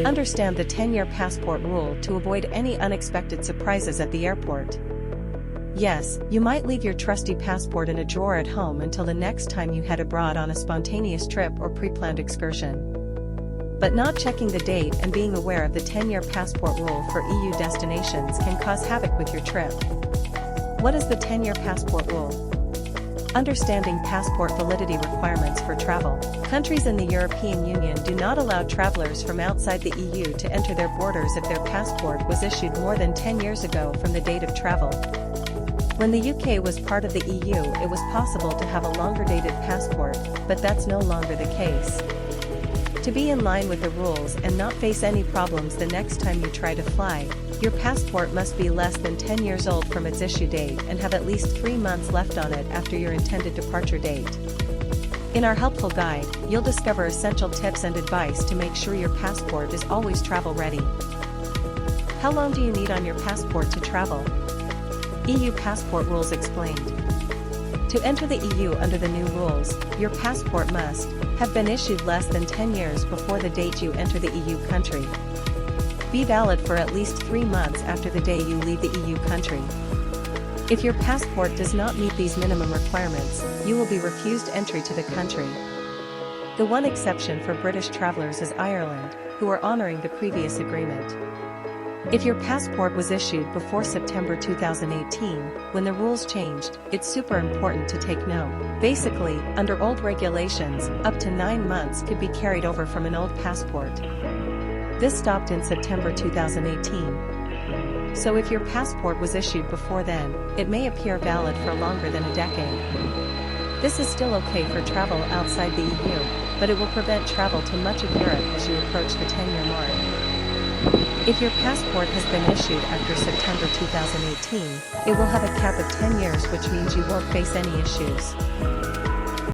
Understand the 10-year passport rule to avoid any unexpected surprises at the airport. Yes, you might leave your trusty passport in a drawer at home until the next time you head abroad on a spontaneous trip or pre-planned excursion. But not checking the date and being aware of the 10-year passport rule for EU destinations can cause havoc with your trip. What is the 10-year passport rule? Understanding passport validity requirements for travel. Countries in the European Union do not allow travelers from outside the EU to enter their borders if their passport was issued more than 10 years ago from the date of travel. When the UK was part of the EU, it was possible to have a longer dated passport, but that's no longer the case. To be in line with the rules and not face any problems the next time you try to fly, your passport must be less than 10 years old from its issue date and have at least 3 months left on it after your intended departure date. In our helpful guide, you'll discover essential tips and advice to make sure your passport is always travel ready. How long do you need on your passport to travel? EU passport rules explained. To enter the EU under the new rules, your passport must have been issued less than 10 years before the date you enter the EU country. Be valid for at least 3 months after the day you leave the EU country. If your passport does not meet these minimum requirements, you will be refused entry to the country. The one exception for British travelers is Ireland, who are honoring the previous agreement. If your passport was issued before September 2018, when the rules changed, it's super important to take note. Basically, under old regulations, up to 9 months could be carried over from an old passport. This stopped in September 2018. So if your passport was issued before then, it may appear valid for longer than a decade. This is still okay for travel outside the EU, but it will prevent travel to much of Europe as you approach the 10-year mark. If your passport has been issued after September 2018, it will have a cap of 10 years, which means you won't face any issues.